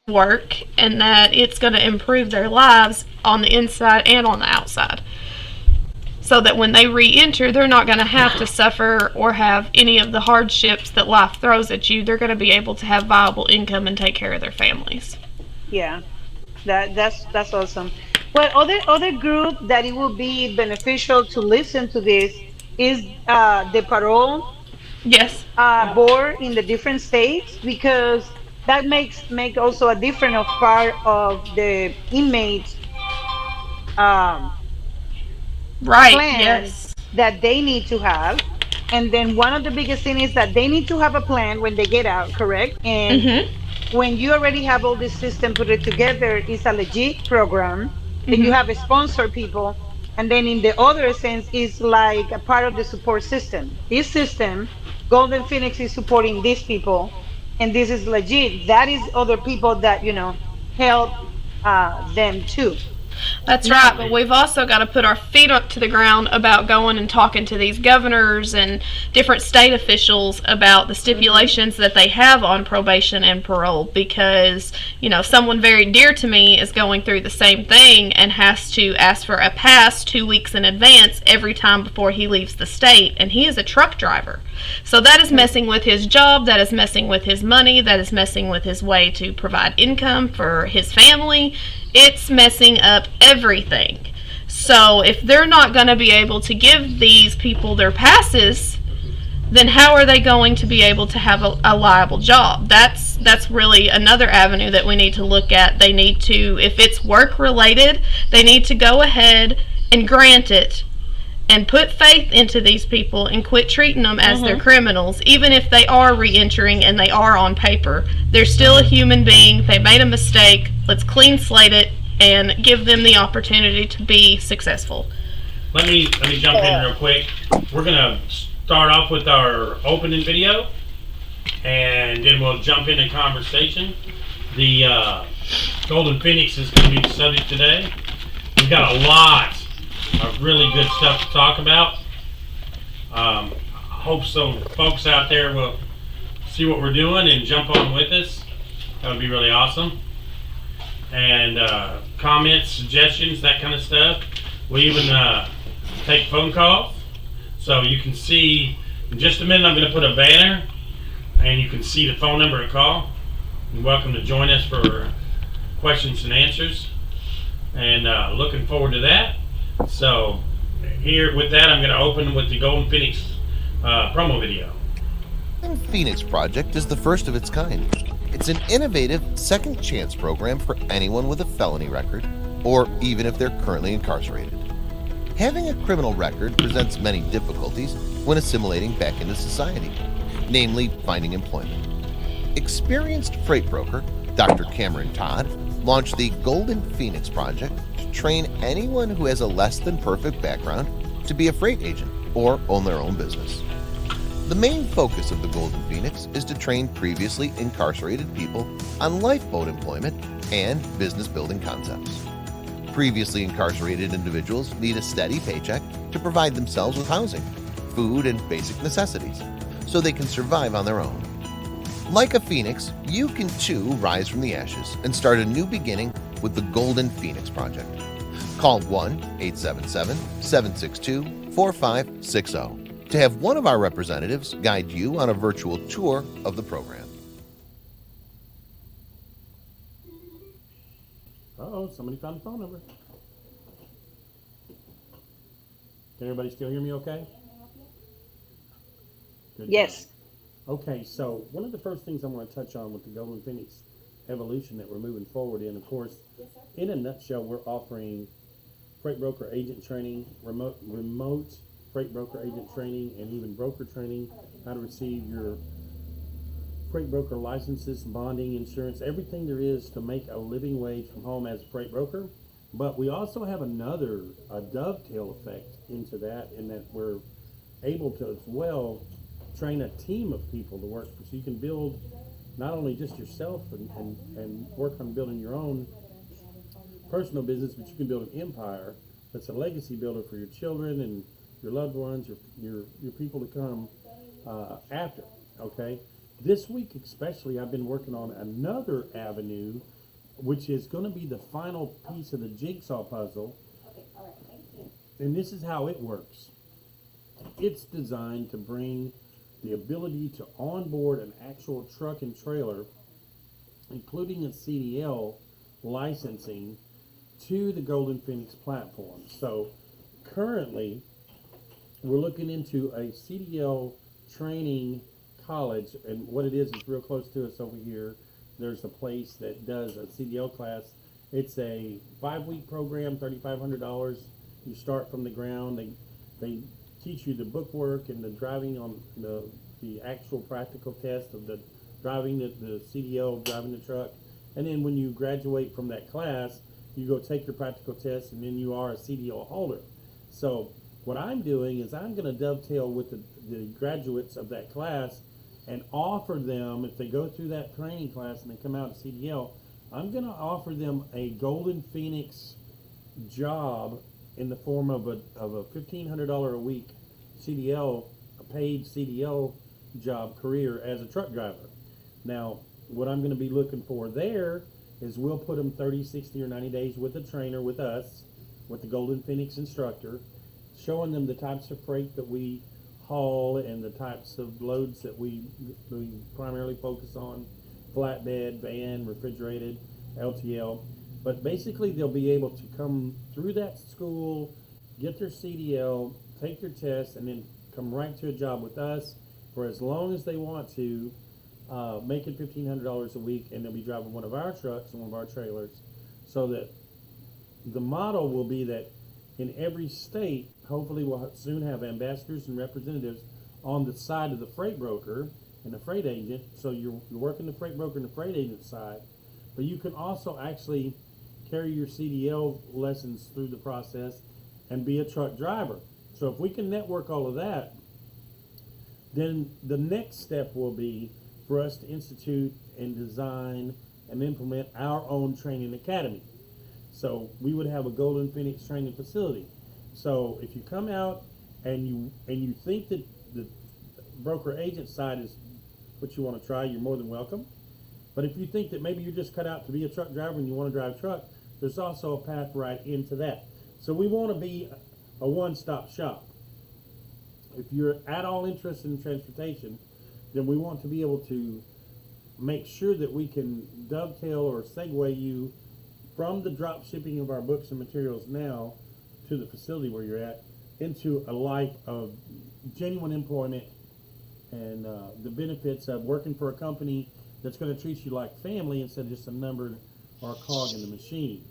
work and that it's going to improve their lives on the inside and on the outside. So that when they re-enter, they're not going to have to suffer or have any of the hardships that life throws at you. They're going to be able to have viable income and take care of their families. Yeah, that's awesome. Well, other group that it will be beneficial to listen to this is the parole Yes. board in the different states, because that make also a different of part of the inmates um, Right. plan Yes. that they need to have. And then one of the biggest thing is that they need to have a plan when they get out, correct? And Mhm. when you already have all this system put it together, it's a legit program. Then you Mhm. have a sponsor people, and then in the other sense, is like a part of the support system. This system, Golden Phoenix is supporting these people, and this is legit. That is other people that help them too. That's right, Now, but we've also got to put our feet up to the ground about going and talking to these governors and different state officials about the mhm, stipulations that they have on probation and parole because, someone very dear to me is going through the same thing and has to ask for a pass 2 weeks in advance every time before he leaves the state, and he is a truck driver. So that is okay, messing with his job, that is messing with his money, that is messing with his way to provide income for his family. It's messing up everything. So if they're not going to be able to give these people their passes, then how are they going to be able to have a liable job? That's really another avenue that we need to look at. They need to, if it's work related, they need to go ahead and grant it and put faith into these people and quit treating them as their mhm, criminals, even if they are re-entering and they are on paper. They're still a mhm, human being. They made a mistake. Let's clean slate it and give them the opportunity to be successful. Let me jump in real quick. We're gonna start off with our opening video, and then we'll jump into conversation. The Golden Phoenix is going to be the subject today. We've got a lot of really good stuff to talk about. I hope some folks out there will see what we're doing and jump on with us. That would be really awesome. And comments, suggestions, that kind of stuff. We even take phone calls. So you can see, in just a minute, I'm going to put a banner and you can see the phone number to call. You're welcome to join us for questions and answers. And looking forward to that. So, here with that, I'm going to open with the Golden Phoenix promo video. The Phoenix Project is the first of its kind. It's an innovative second chance program for anyone with a felony record, or even if they're currently incarcerated. Having a criminal record presents many difficulties when assimilating back into society, namely finding employment. Experienced freight broker Dr. Cameron Todd launched the Golden Phoenix Project to train anyone who has a less than perfect background to be a freight agent or own their own business. The main focus of the Golden Phoenix is to train previously incarcerated people on lifeboat employment and business building concepts. Previously incarcerated individuals need a steady paycheck to provide themselves with housing, food, and basic necessities so they can survive on their own. Like a phoenix, you can too rise from the ashes and start a new beginning with the Golden Phoenix Project. Call 1-877-762-4560 to have one of our representatives guide you on a virtual tour of the program. Uh-oh, somebody found the phone number. Can everybody still hear me okay? Good job. yes, Okay, so one of the first things I want to touch on with the Golden Phoenix evolution that we're moving forward in, of course, in a nutshell, we're offering freight broker agent training, remote freight broker agent training, and even broker training, how to receive your freight broker licenses, bonding, insurance, everything there is to make a living wage from home as a freight broker. But we also have a dovetail effect into that, in that we're able to as well train a team of people to work for. So you can build not only just yourself and work on building your own personal business, but you can build an empire that's a legacy builder for your children and your loved ones, your people to come after. Okay, This week especially, I've been working on another avenue, which is going to be the final piece of the jigsaw puzzle. And this is how it works. It's designed to bring the ability to onboard an actual truck and trailer, including a CDL licensing, to the Golden Phoenix platform. So currently, we're looking into a CDL training college, and what it is real close to us over here. There's a place that does a CDL class. It's a 5-week program, $3,500. You start from the ground. They teach you the bookwork and the driving on the actual practical test of the driving the CDL, driving the truck. And then when you graduate from that class, you go take your practical test, and then you are a CDL holder. So what I'm doing is I'm going to dovetail with the graduates of that class and offer them, if they go through that training class and they come out of CDL, I'm going to offer them a Golden Phoenix job in the form of a $1,500 a week CDL, a paid CDL job career as a truck driver. Now, what I'm going to be looking for there is we'll put them 30, 60, or 90 days with a trainer with us, with the Golden Phoenix instructor, showing them the types of freight that we haul and the types of loads that we primarily focus on, flatbed, van, refrigerated, LTL. But basically they'll be able to come through that school, get their CDL, take their test, and then come right to a job with us for as long as they want to, making $1,500 a week, and they'll be driving one of our trucks and one of our trailers. So that the model will be that in every state, hopefully we'll soon have ambassadors and representatives on the side of the freight broker and the freight agent. So you're working the freight broker and the freight agent side, but you can also actually carry your CDL lessons through the process and be a truck driver. So if we can network all of that, then the next step will be for us to institute and design and implement our own training academy. So we would have a Golden Phoenix training facility. So if you come out and you think that the broker agent side is what you want to try, you're more than welcome. But if you think that maybe you're just cut out to be a truck driver and you want to drive a truck, there's also a path right into that. So we want to be a one-stop shop. If you're at all interested in transportation, then we want to be able to make sure that we can dovetail or segue you from the drop shipping of our books and materials now to the facility where you're at into a life of genuine employment and the benefits of working for a company that's going to treat you like family instead of just a number or a cog in the machine.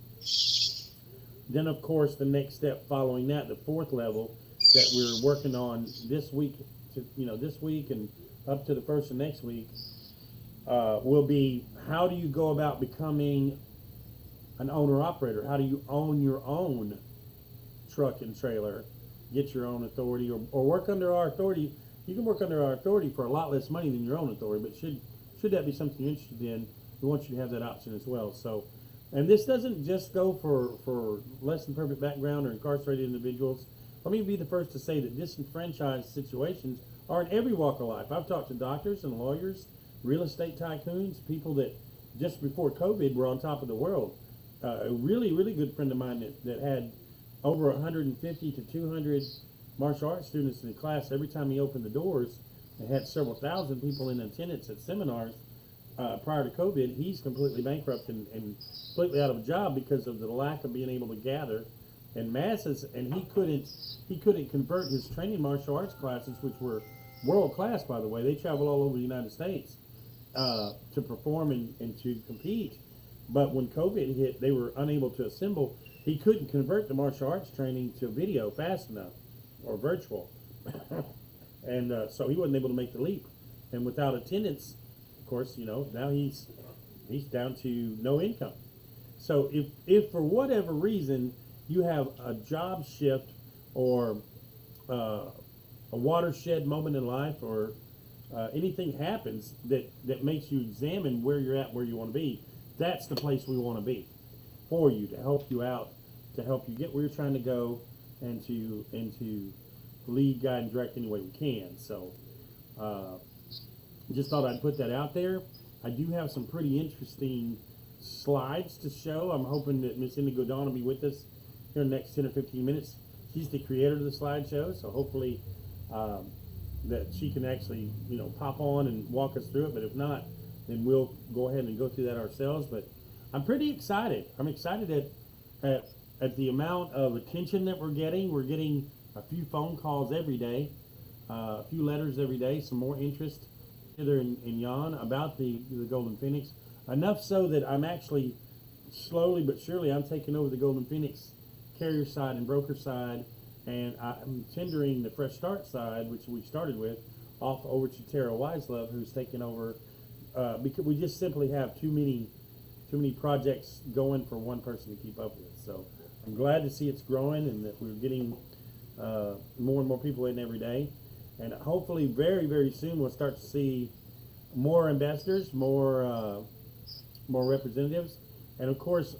Then, of course, the next step following that, the fourth level that we're working on this week, this week and up to the first of next week, will be how do you go about becoming an owner-operator? How do you own your own truck and trailer, get your own authority, or work under our authority? You can work under our authority for a lot less money than your own authority, but should that be something you're interested in, we want you to have that option as well. So, and this doesn't just go for less than perfect background or incarcerated individuals. Let me be the first to say that disenfranchised situations are in every walk of life. I've talked to doctors and lawyers, real estate tycoons, people that just before COVID were on top of the world. A really, really good friend of mine that had over 150 to 200 martial arts students in the class every time he opened the doors, and had several thousand people in attendance at seminars prior to COVID. He's completely bankrupt and completely out of a job because of the lack of being able to gather in masses, and he couldn't convert his training martial arts classes, which were world class, by the way. They travel all over the United States to perform and to compete. But when COVID hit, they were unable to assemble. He couldn't convert the martial arts training to video fast enough or virtual. And so he wasn't able to make the leap. And without attendance, of course, now he's down to no income. So if for whatever reason you have a job shift or a watershed moment in life or anything happens that makes you examine where you're at, where you want to be, that's the place we want to be for you, to help you out, to help you get where you're trying to go, and to lead, guide, and direct any way we can. So Just thought I'd put that out there. I do have some pretty interesting slides to show. I'm hoping that Miss Indigo Dawn will be with us here in the next 10 or 15 minutes. She's the creator of the slideshow, so hopefully that she can actually, pop on and walk us through it. But if not, then we'll go ahead and go through that ourselves. But I'm pretty excited. I'm excited at the amount of attention that we're getting. We're getting a few phone calls every day, a few letters every day, some more interest hither and yon about the Golden Phoenix. Enough so that I'm actually slowly but surely I'm taking over the Golden Phoenix carrier side and broker side, and I'm tendering the Fresh Start side, which we started with, off over to Tara Wiselove, who's taking over because we just simply have too many projects going for one person to keep up with. So I'm glad to see it's growing and that we're getting more and more people in every day. And hopefully very, very soon we'll start to see more ambassadors, more representatives. And of course,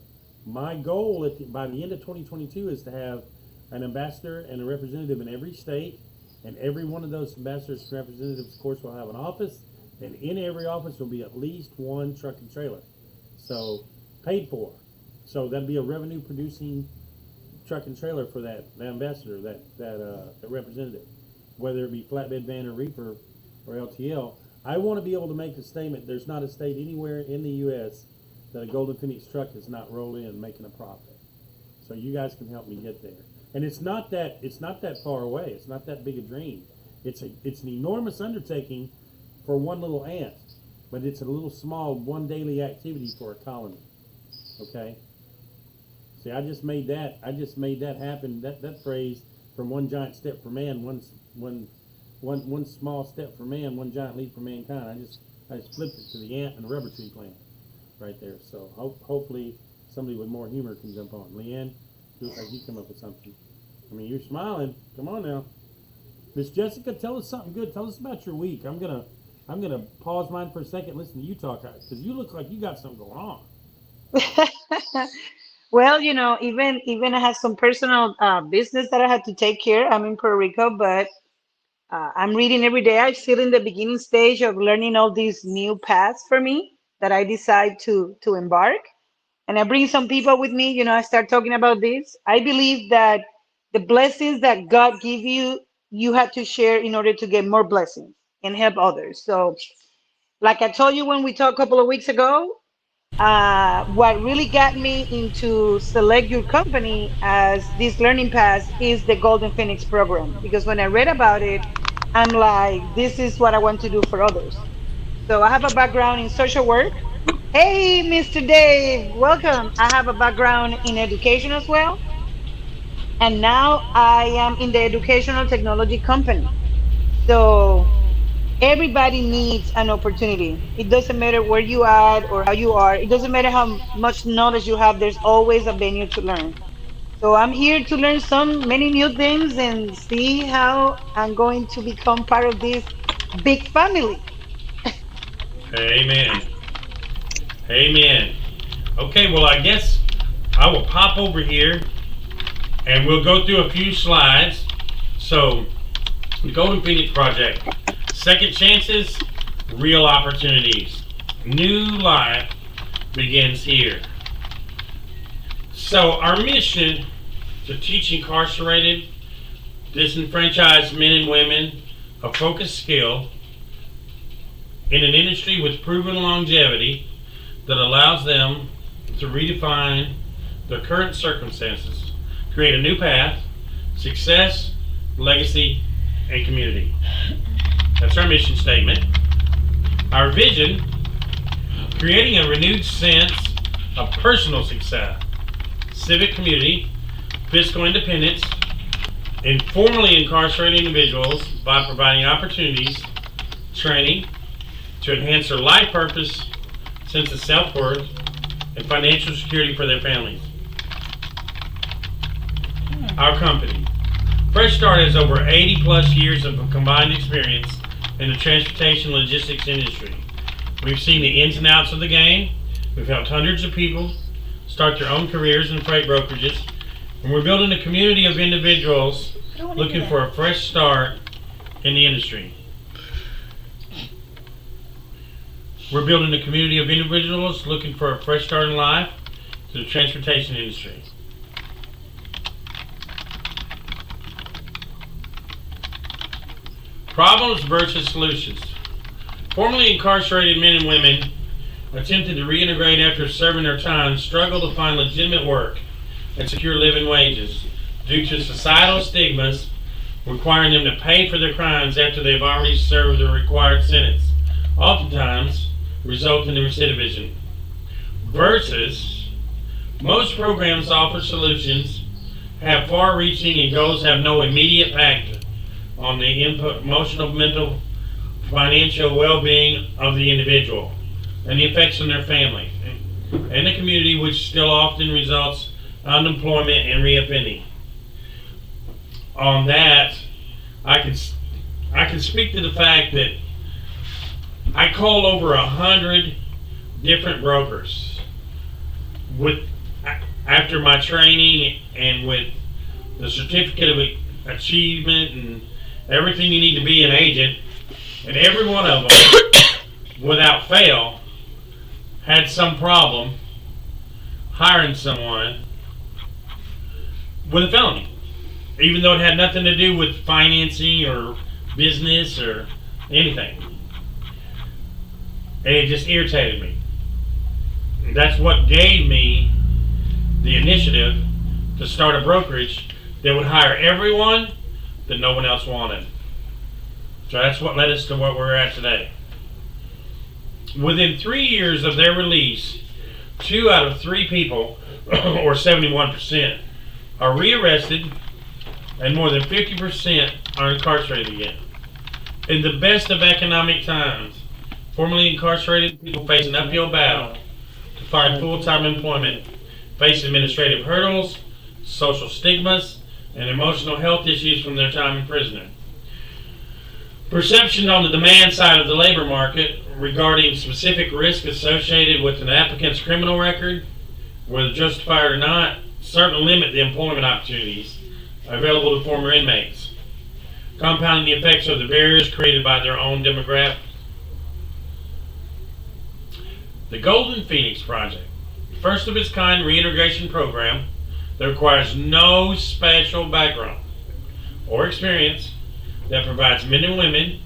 my goal by the end of 2022 is to have an ambassador and a representative in every state. And every one of those ambassadors and representatives, of course, will have an office. And in every office will be at least one truck and trailer. So paid for. So that'll be a revenue producing truck and trailer for that ambassador, that representative, whether it be flatbed van or reefer or LTL. I want to be able to make the statement: there's not a state anywhere in the U.S. that a Golden Phoenix truck has not rolled in making a profit. So you guys can help me get there. And it's not that far away. It's not that big a dream. It's an enormous undertaking for one little ant, but it's a little small one daily activity for a colony. Okay. See, I just made that happen. That phrase, from one giant step for man, one small step for man, one giant leap for mankind. I just flipped it to the ant and the rubber tree plant right there. So hopefully somebody with more humor can jump on. Leanne, looks like you come up with something. I mean, you're smiling. Come on now, Miss Jessica, tell us something good. Tell us about your week. I'm gonna pause mine for a second. Listen to you talk, because you look like you got something going on. Well, even I have some personal business that I had to take care. I'm in Puerto Rico, but I'm reading every day. I'm still in the beginning stage of learning all these new paths for me that I decide to embark. And I bring some people with me. I start talking about this. I believe that the blessings that God give you, you have to share in order to get more blessings and help others. So, like I told you when we talked a couple of weeks ago, what really got me into select your company as this learning path is the Golden Phoenix program. Because when I read about it, I'm like, this is what I want to do for others. So I have a background in social work. Hey, Mr. Dave, welcome. I have a background in education as well. And now I am in the educational technology company. So everybody needs an opportunity. It doesn't matter where you are or how you are. It doesn't matter how much knowledge you have. There's always a venue to learn. So I'm here to learn many new things and see how I'm going to become part of this big family. Amen. Amen. Okay, well, I guess I will pop over here and we'll go through a few slides. So, the Golden Phoenix Project. Second chances, real opportunities. New life begins here. So, our mission to teach incarcerated, disenfranchised men and women a focused skill in an industry with proven longevity that allows them to redefine their current circumstances, create a new path, success, legacy, and community. That's our mission statement. Our vision, creating a renewed sense of personal success, civic community, fiscal independence, and formerly incarcerated individuals by providing opportunities, training, to enhance their life purpose, sense of self-worth, and financial security for their families. Our company. Fresh Start has over 80 plus years of combined experience in the transportation logistics industry. We've seen the ins and outs of the game. We've helped hundreds of people start their own careers in freight brokerages. And we're building a community of individuals looking for a fresh start in the industry. We're building a community of individuals looking for a fresh start in life to the transportation industry. Problems versus solutions. Formerly incarcerated men and women attempted to reintegrate after serving their time struggle to find legitimate work and secure living wages due to societal stigmas requiring them to pay for their crimes after they've already served their required sentence, oftentimes resulting in recidivism. Versus, most programs offer solutions, have far-reaching, and goals have no immediate impact on the emotional, mental, financial well-being of the individual and the effects on their family and the community, which still often results in unemployment and reoffending. On that, I can speak to the fact that I called over 100 different brokers after my training and with the certificate of achievement and everything you need to be an agent, and every one of them, without fail, had some problem hiring someone with a felony, even though it had nothing to do with financing or business or anything. And it just irritated me. That's what gave me the initiative to start a brokerage that would hire everyone that no one else wanted. So that's what led us to what we're at today. Within 3 years of their release, 2 out of 3 people, or 71%, are rearrested, and more than 50% are incarcerated again. In the best of economic times, formerly incarcerated people face an uphill battle to find full-time employment, face administrative hurdles, social stigmas, and emotional health issues from their time in prison. Perception on the demand side of the labor market regarding specific risk associated with an applicant's criminal record, whether justified or not, certainly limit the employment opportunities available to former inmates, compounding the effects of the barriers created by their own demographics. The Golden Phoenix Project, first of its kind reintegration program that requires no special background or experience, that provides men and women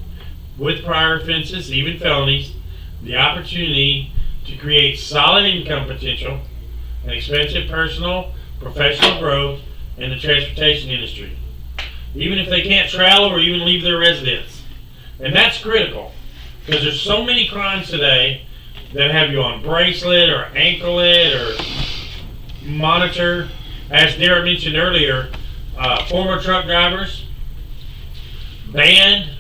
with prior offenses, even felonies, the opportunity to create solid income potential and expensive personal, professional growth in the transportation industry, even if they can't travel or even leave their residence. And that's critical, because there's so many crimes today that have you on bracelet or anklet or monitor. As Derek mentioned earlier, former truck drivers banned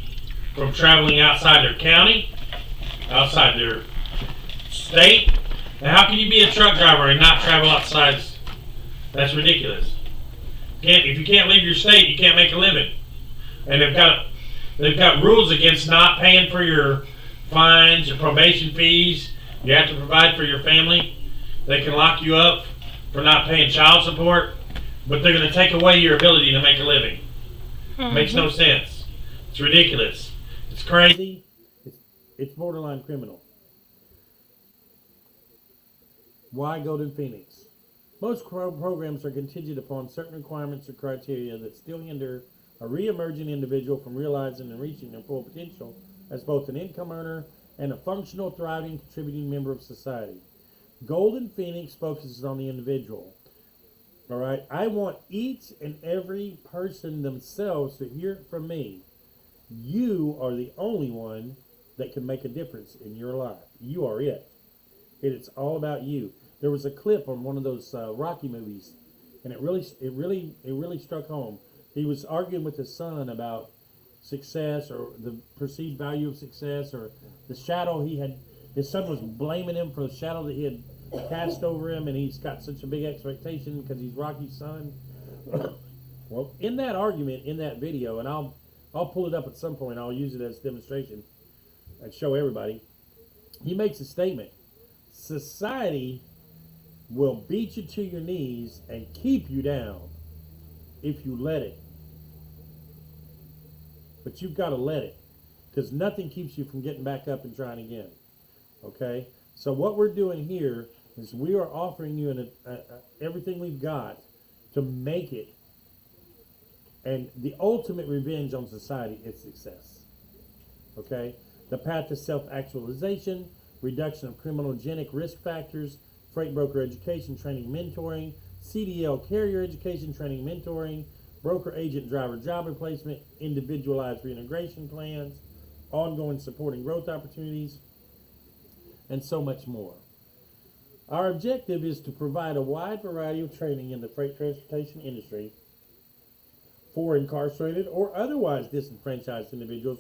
from traveling outside their county, outside their state. Now, how can you be a truck driver and not travel outside? That's ridiculous. If you can't leave your state, you can't make a living. And they've got rules against not paying for your fines, your probation fees. You have to provide for your family. They can lock you up for not paying child support, but they're going to take away your ability to make a living. Makes no sense. It's ridiculous. It's crazy. It's borderline criminal. Why Golden Phoenix? Most programs are contingent upon certain requirements or criteria that still hinder a re-emerging individual from realizing and reaching their full potential as both an income earner and a functional, thriving, contributing member of society. Golden Phoenix focuses on the individual. All right? I want each and every person themselves to hear it from me. You are the only one that can make a difference in your life. You are it. It's all about you. There was a clip on one of those Rocky movies, and it really struck home. He was arguing with his son about success or the perceived value of success or the shadow he had. His son was blaming him for the shadow that he had cast over him, and he's got such a big expectation because he's Rocky's son. Well, in that argument, in that video, and I'll pull it up at some point. I'll use it as a demonstration and show everybody. He makes a statement. Society will beat you to your knees and keep you down if you let it. But you've got to let it, because nothing keeps you from getting back up and trying again. Okay, so what we're doing here is we are offering you everything we've got to make it, and the ultimate revenge on society is success. Okay, the path to self-actualization, reduction of criminogenic risk factors, freight broker education training mentoring, CDL carrier education training mentoring, broker agent driver job replacement, individualized reintegration plans, ongoing support and growth opportunities, and so much more. Our objective is to provide a wide variety of training in the freight transportation industry for incarcerated or otherwise disenfranchised individuals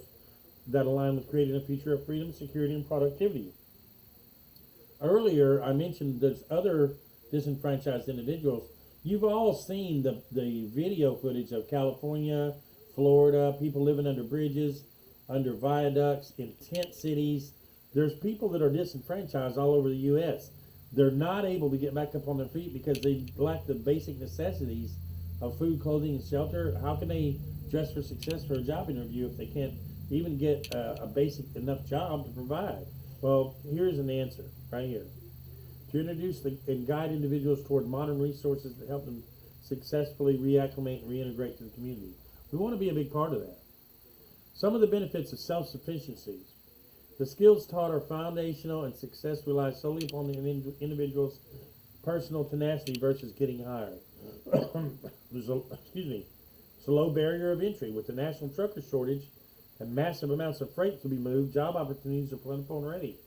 that align with creating a future of freedom, security, and productivity. Earlier, I mentioned there's other disenfranchised individuals. You've all seen the video footage of California, Florida, people living under bridges, under viaducts, in tent cities. There's people that are disenfranchised all over the U.S. They're not able to get back up on their feet because they lack the basic necessities of food, clothing, and shelter. How can they dress for success for a job interview if they can't even get a basic enough job to provide? Well, here's an answer right here. To introduce and guide individuals toward modern resources that help them successfully reacclimate and reintegrate to the community. We want to be a big part of that. Some of the benefits of self-sufficiency. The skills taught are foundational, and success relies solely upon the individual's personal tenacity versus getting hired. There's it's a low barrier of entry. With the national trucker shortage and massive amounts of freight to be moved, job opportunities are plentiful and ready.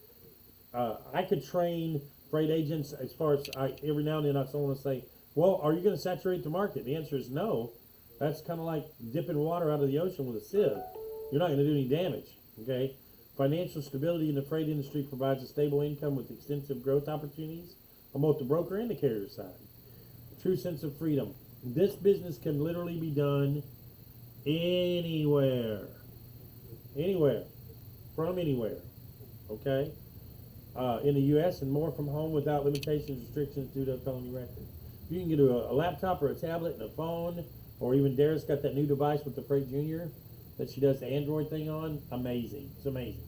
I could train freight agents as far as every now and then I want to say, well, are you going to saturate the market? The answer is no. That's kind of like dipping water out of the ocean with a sieve. You're not going to do any damage. Okay. Financial stability in the freight industry provides a stable income with extensive growth opportunities on both the broker and the carrier side. True sense of freedom. This business can literally be done anywhere. Anywhere. From anywhere. Okay? In the U.S. and more from home without limitations, restrictions due to a felony record. You can get a laptop or a tablet and a phone, or even Dara's got that new device with the Freight Junior that she does the Android thing on. Amazing. It's amazing.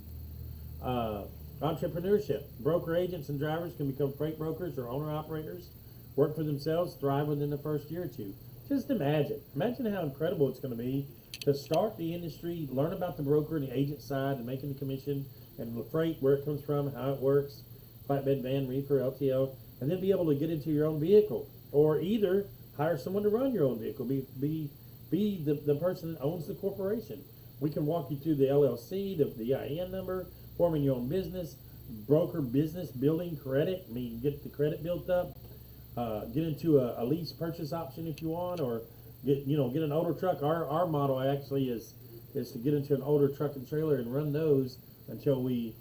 Entrepreneurship. Broker agents and drivers can become freight brokers or owner-operators, work for themselves, thrive within the first year or two. Just imagine. Imagine how incredible it's going to be to start the industry, learn about the broker and the agent side and making the commission and the freight, where it comes from, how it works, flatbed, van, reefer, LTO, and then be able to get into your own vehicle, or either hire someone to run your own vehicle, be the person that owns the corporation. We can walk you through the LLC, the EIN number, forming your own business, broker business, building credit. I mean, get the credit built up, get into a lease purchase option if you want, or get an older truck. Our motto actually is to get into an older truck and trailer and run those until we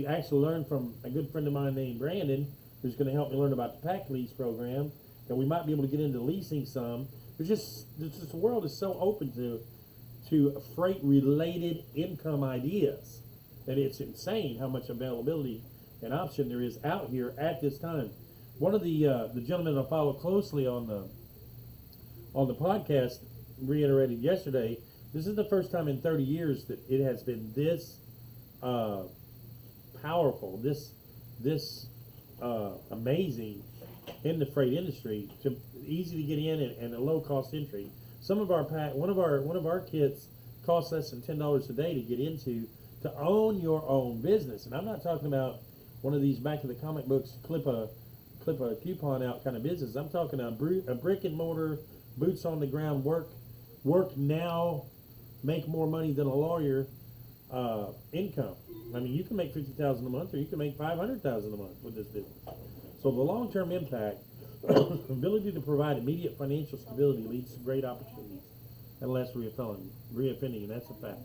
actually learn from a good friend of mine named Brandon, who's going to help me learn about the pack lease program, and we might be able to get into leasing some. The world is so open to freight related income ideas that it's insane how much availability and option there is out here at this time. One of the gentlemen I follow closely on the podcast reiterated yesterday, this is the first time in 30 years that it has been this powerful, this amazing in the freight industry, to easy to get in and a low cost entry. Some of one of our kits costs less than $10 a day to get into, to own your own business. And I'm not talking about one of these back of the comic books clip a coupon out kind of business. I'm talking a brick and mortar, boots on the ground, work now, make more money than a lawyer income. I mean, you can make $50,000 a month, or you can make $500,000 a month with this business. So the long-term impact, ability to provide immediate financial stability leads to great opportunities, unless reoffending, and that's a fact.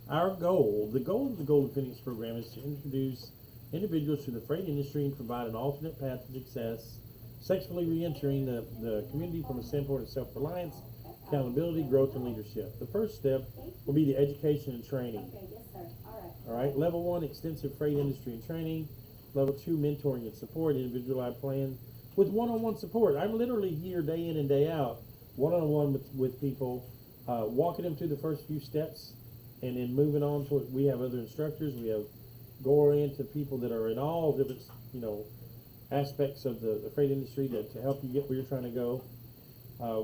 The goal of the Golden Phoenix program is to introduce individuals to the freight industry and provide an alternate path to success, successfully re-entering the community from a standpoint of self-reliance, accountability, growth, and leadership. The first step will be the education and training. All right, level 1, extensive freight industry and training. Level 2, mentoring and support, individualized plan with one-on-one support. I'm literally here day in and day out, one-on-one with people, walking them through the first few steps And then moving on to we have other instructors. We have goal-oriented people that are in all different, aspects of the freight industry to help you get where you're trying to go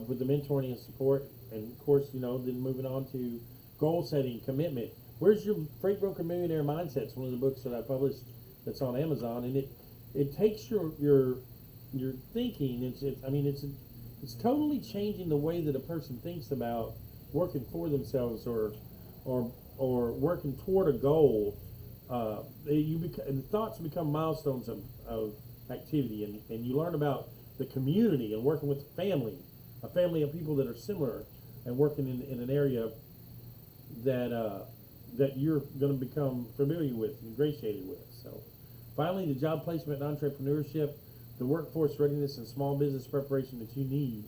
with the mentoring and support. And of course, then moving on to goal setting, commitment. Where's your Freight Broker Millionaire Mindset? It's one of the books that I published that's on Amazon, and it takes your thinking. It's totally changing the way that a person thinks about working for themselves or working toward a goal. The thoughts become milestones of activity, and you learn about the community and working with a family of people that are similar, and working in an area that you're going to become familiar with, ingratiated with. So, finally, the job placement and entrepreneurship, the workforce readiness and small business preparation that you need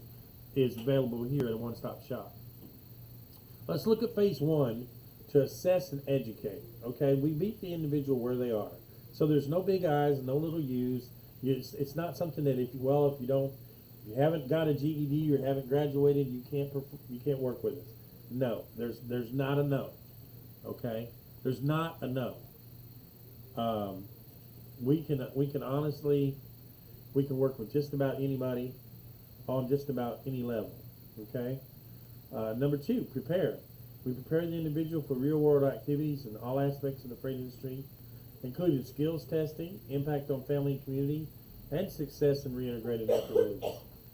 is available here at a one-stop shop. Let's look at phase one to assess and educate. Okay, we meet the individual where they are. So there's no big I's and no little U's. It's not something that if you haven't got a GED or haven't graduated, you can't work with us. No, there's not a no. Okay, there's not a no. We can honestly, we can work with just about anybody on just about any level. Okay. Number two, prepare. We prepare the individual for real-world activities in all aspects of the freight industry, including skills testing, impact on family and community, and success in reintegrating after release.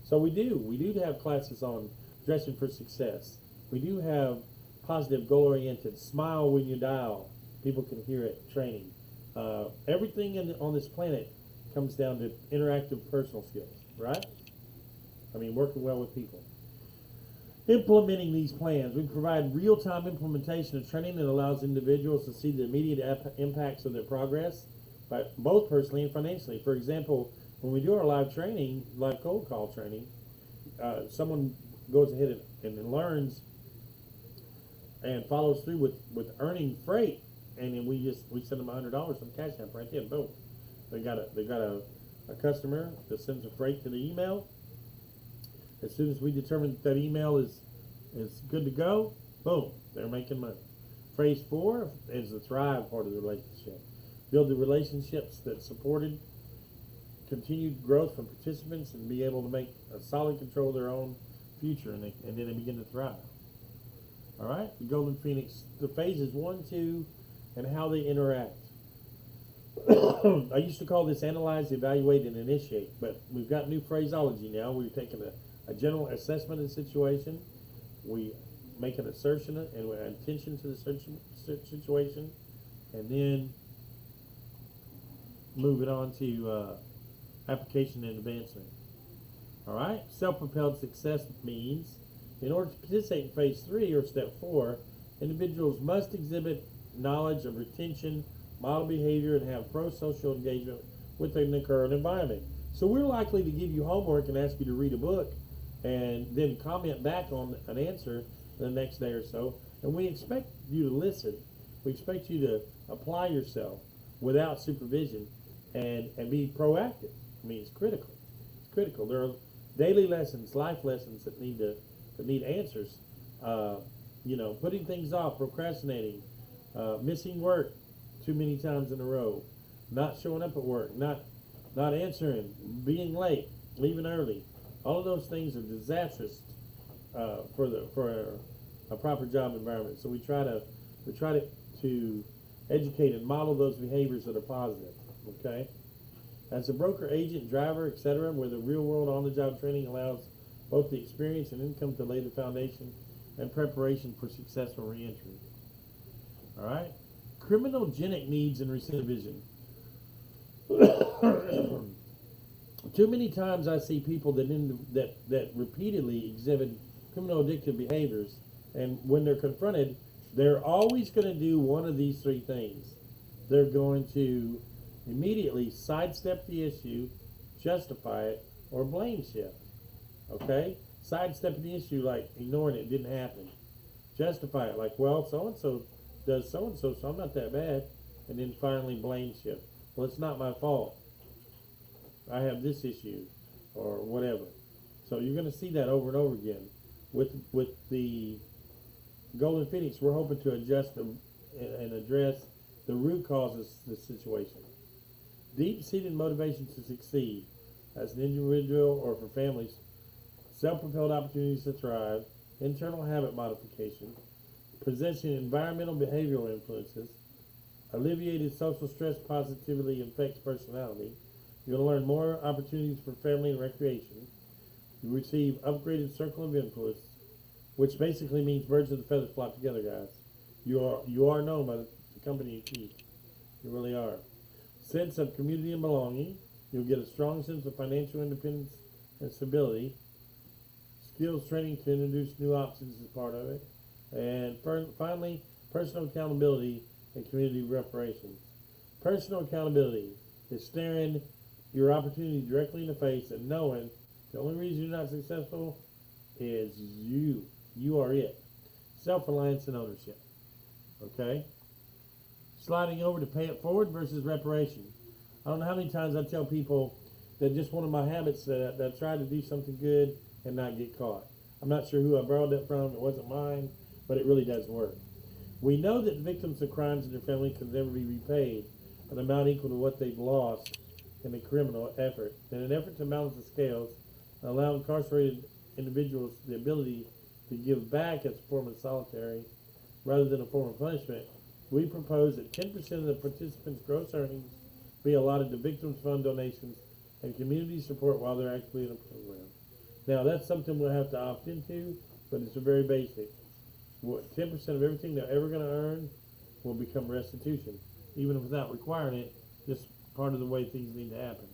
So we do have classes on dressing for success. We do have positive, goal-oriented, smile when you dial. People can hear it training. Everything on this planet comes down to interactive personal skills, right? Working well with people. Implementing these plans. We provide real-time implementation of training that allows individuals to see the immediate impacts of their progress, but both personally and financially. For example, when we do our live cold call training, someone goes ahead and learns and follows through with earning freight, and then we send them $100 on Cash App right then. Boom. They got a customer that sends a freight to the email. As soon as we determine that email is good to go, boom, they're making money. Phase 4 is the thrive part of the relationship. Build the relationships that supported continued growth from participants and be able to make a solid control of their own future, and then they begin to thrive. All right, the Golden Phoenix, the phases 1, 2, and how they interact. I used to call this analyze, evaluate, and initiate, but we've got new phraseology now. We've taken a general assessment of the situation. We make an assertion and an intention to the situation, and then move it on to application and advancement. All right, self-propelled success means in order to participate in phase 3 or step 4, individuals must exhibit knowledge of retention, model behavior, and have pro-social engagement within the current environment. So we're likely to give you homework and ask you to read a book and then comment back on an answer the next day or so. And we expect you to listen. We expect you to apply yourself without supervision and be proactive. It's critical. It's critical. There are daily lessons, life lessons that need answers. Putting things off, procrastinating, missing work too many times in a row, not showing up at work, not answering, being late, leaving early. All of those things are disastrous for a proper job environment. So we try to educate and model those behaviors that are positive. Okay. As a broker, agent, driver, etc., where the real-world on-the-job training allows both the experience and income to lay the foundation and preparation for successful reentry. All right? Criminogenic needs and recidivism. Too many times I see people that repeatedly exhibit criminal addictive behaviors, and when they're confronted, they're always going to do one of these 3 things. They're going to immediately sidestep the issue, justify it, or blame shift. Okay? Sidestepping the issue like ignoring it didn't happen. Justify it like, well, so-and-so does so-and-so, so I'm not that bad. And then finally blame shift. Well, it's not my fault. I have this issue or whatever. So you're going to see that over and over again with the Golden Phoenix, we're hoping to adjust and address the root causes of the situation. Deep-seated motivation to succeed as an individual or for families, self-propelled opportunities to thrive, internal habit modification, possessing environmental behavioral influences, alleviated social stress positively affects personality. You're going to learn more opportunities for family and recreation. You receive upgraded circle of influence, which basically means birds of the feathers flock together, guys. You are known by the company you keep. You really are. Sense of community and belonging. You'll get a strong sense of financial independence and stability. Skills training to introduce new options is part of it. And finally, personal accountability and community reparations. Personal accountability is staring your opportunity directly in the face and knowing the only reason you're not successful is you. You are it. Self-reliance and ownership. Okay? Sliding over to pay it forward versus reparation. I don't know how many times I tell people that just one of my habits that I try to do something good and not get caught. I'm not sure who I borrowed that from. It wasn't mine, but it really does work. We know that victims of crimes and their family can never be repaid an amount equal to what they've lost in a criminal effort. In an effort to balance the scales and allow incarcerated individuals the ability to give back as a form of solitary rather than a form of punishment, we propose that 10% of the participants' gross earnings be allotted to victims' fund donations and community support while they're actually in a program. Now, that's something we'll have to opt into, but it's a very basic. 10% of everything they're ever going to earn will become restitution, even without requiring it, just part of the way things need to happen.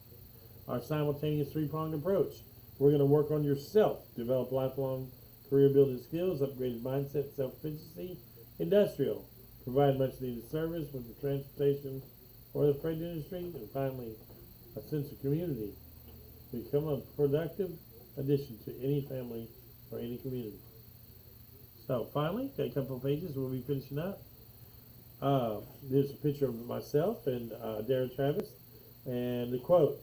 Our simultaneous three-pronged approach. We're going to work on yourself, develop lifelong career-building skills, upgraded mindset, self-efficiency, industrial, provide much-needed service with the transportation or the freight industry, and finally, a sense of community. Become a productive addition to any family or any community. So finally, got a couple of pages we'll be finishing up. There's a picture of myself and Darren Travis, and the quote.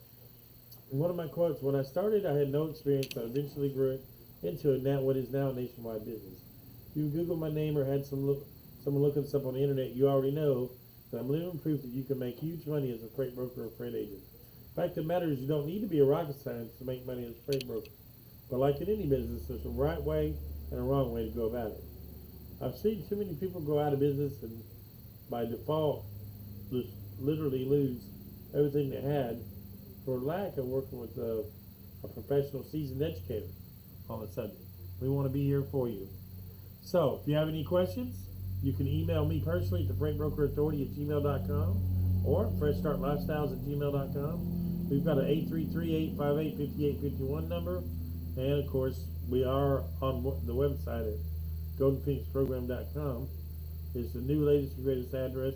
One of my quotes: "When I started, I had no experience. I eventually grew it into what is now a nationwide business. If you Google my name or had someone looking this up on the internet, you already know that I'm living proof that you can make huge money as a freight broker or freight agent. The fact of the matter is, you don't need to be a rocket scientist to make money as a freight broker. But like in any business, there's a right way and a wrong way to go about it. I've seen too many people go out of business and by default just literally lose everything they had for lack of working with a professional seasoned educator on the subject. We want to be here for you. So if you have any questions, you can email me personally at thefreightbrokerauthority@gmail.com or freshstartlifestyles@gmail.com. We've got an 833-858-5851 number, and of course we are on the website at goldenphoenixprogram.com. It's the new latest and greatest address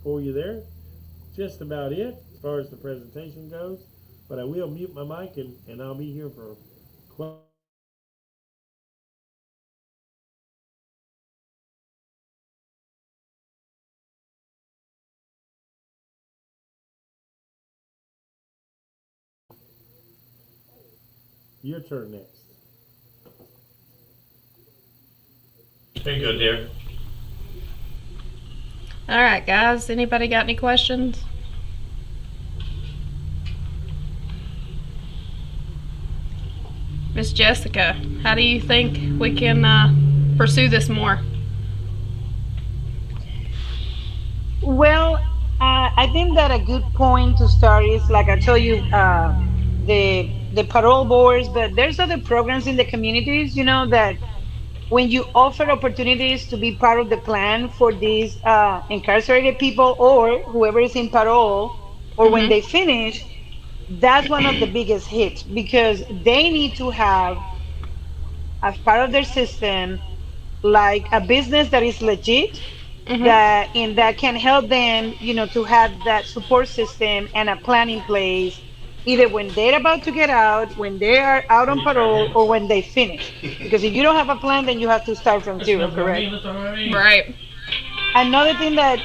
for you there. Just about it as far as the presentation goes, but I will mute my mic and I'll be here for questions. Your turn next. Very good, Derek. All right, guys. Anybody got any questions? Miss Jessica, how do you think we can pursue this more? Well, I think that a good point to start is, like I told you, the parole boards, but there's other programs in the communities, that when you offer opportunities to be part of the plan for these incarcerated people or whoever is in parole, or when Mm-hmm. they finish, that's one of the biggest hits because they need to have, as part of their system, like a business that is legit, Mm-hmm. that can help them, to have that support system and a plan in place, either when they're about to get out, when they are out on parole, or when they finish. Because if you don't have a plan, then you have to start from zero, correct? Right. Another thing that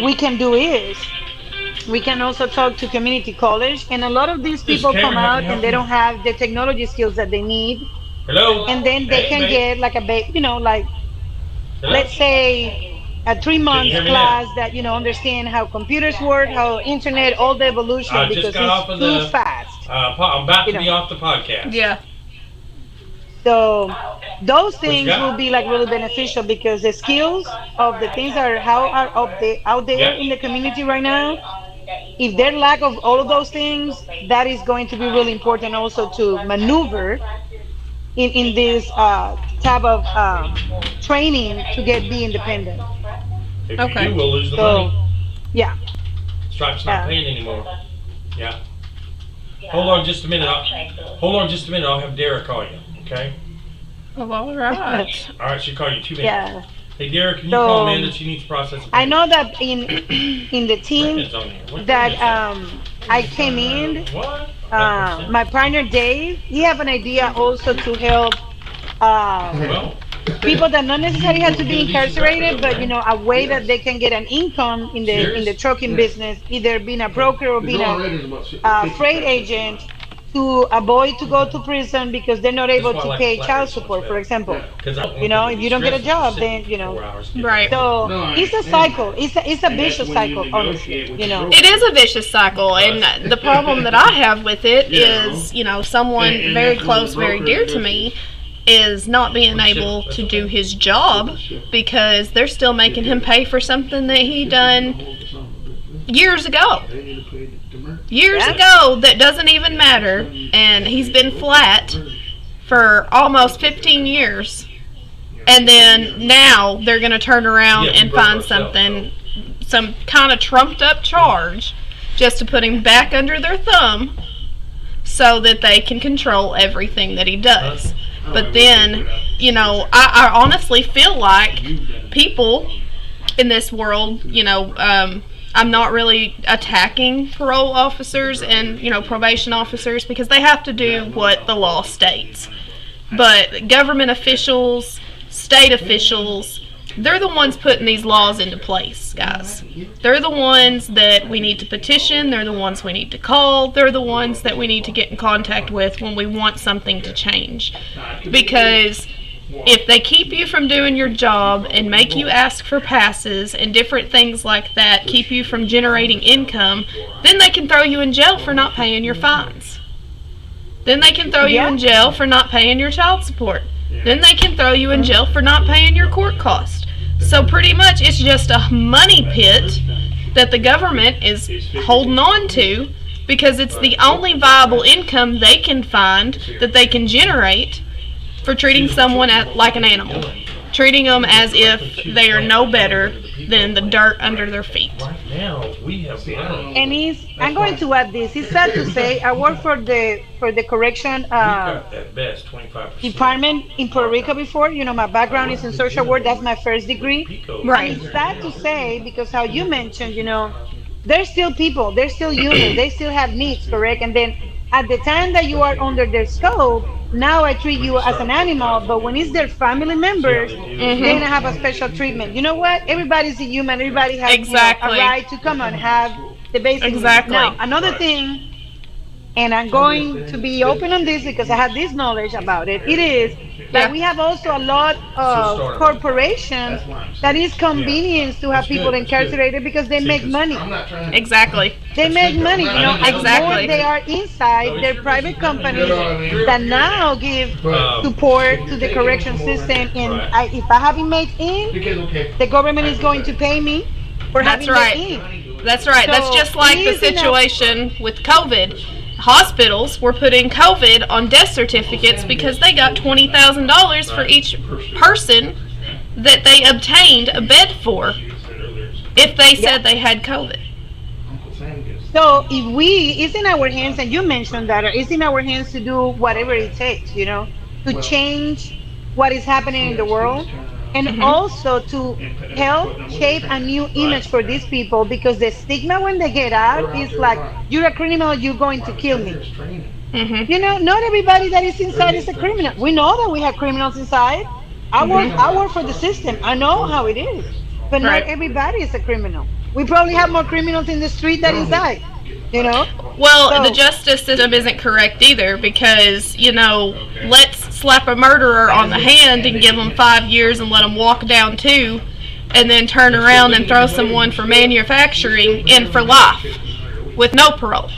we can do is we can also talk to community college, and a lot of these This people Karen, come how can I out and help they you? don't have the technology skills that they need, Hello? and then they Hey, can babe. get like like let's say, a 3 month hear me class that understand how computers work, how internet, all the evolution, I because just got off it's of too the. fast. I'm about to You be know. off the podcast. Yeah. So those you things got? will be like really beneficial, because the skills of the things that are out there Yeah. in the community right now, if there's lack of all of those things, that is going to be really important also to maneuver in this type of training to be independent. If Okay. you do, we'll lose the So money. yeah, Stripe's not yeah. paying anymore. Yeah. Hold on just a minute. Hold on just a minute. I'll have Dara call you. Okay. Well, all right. All right. She'll call you 2 minutes. Yeah. Hey, Dara, can you So, call Amanda? She needs to process. I know that in the team Brandon's on here. What that Brandon I came in, say? What? my partner Dave, he have an idea also to help Well, people that not necessarily have to be incarcerated, but a way that they can get an income in the trucking business, either being a broker or being a freight agent, to avoid to go to prison because they're not able to pay child support, for example. If you don't get a job, then Right. So it's a cycle. It's a vicious cycle, honestly. It is a vicious cycle, and the problem that I have with it is, someone very close, very dear to me is not being able to do his job because they're still making him pay for something that he done years ago. Years ago, that doesn't even matter, and he's been flat for almost 15 years. And then now they're going to turn around and find something, some kind of trumped up charge, just to put him back under their thumb so that they can control everything that he does. But then, I honestly feel like people in this world, I'm not really attacking parole officers and, probation officers because they have to do what the law states. But government officials, state officials, they're the ones putting these laws into place, guys. They're the ones that we need to petition. They're the ones we need to call. They're the ones that we need to get in contact with when we want something to change. Because if they keep you from doing your job and make you ask for passes and different things like that, keep you from generating income, then they can throw you in jail for not paying your fines. Then they can throw you in jail for not paying your child support. Then they can throw you in jail for not paying your court cost. So pretty much it's just a money pit that the government is holding on to because it's the only viable income they can find that they can generate for treating someone like an animal, treating them as if they are no better than the dirt under their feet. Right now, we have money. And I'm going to add this. It's sad to say, I work for the correction At best, 25%. department in Puerto Rico before. My background is in social work. That's my first degree. Right. And it's sad to say because how you mentioned, they're still people, they're still human, they still have needs, correct? And then at the time that you are under their scope, now I treat you as an animal, but when it's their family members, then I have a special treatment. You know what? Everybody's a human. Everybody has Exactly. a right to come and have the basic needs. Exactly. Now, another thing, and I'm going to be open on this because I have this knowledge about it, it is that we have also a lot of corporations that is convenience to have people incarcerated because they make money. Exactly. They make money, Exactly. More they are inside their private companies that now give support to the correction system. And if I have inmates in, the government is going to pay me for That's having right. them in. That's right. That's So, just like the please, situation with COVID. Hospitals were putting COVID on death certificates because they got $20,000 for each person that they obtained a bed for if they said they had COVID. So if it's in our hands, and you mentioned that, it's in our hands to do whatever it takes, to change what is happening in the world, and also to help shape a new image for these people, because the stigma when they get out is like, you're a criminal, you're going to kill me. Not everybody that is inside is a criminal. We know that we have criminals inside. I work for the system. I know how it is. But not everybody is a criminal. We probably have more criminals in the street than inside. Well, the justice system isn't correct either because, let's slap a murderer on the hand and give them 5 years and let them walk down 2, and then turn around and throw someone for manufacturing in for life with no parole.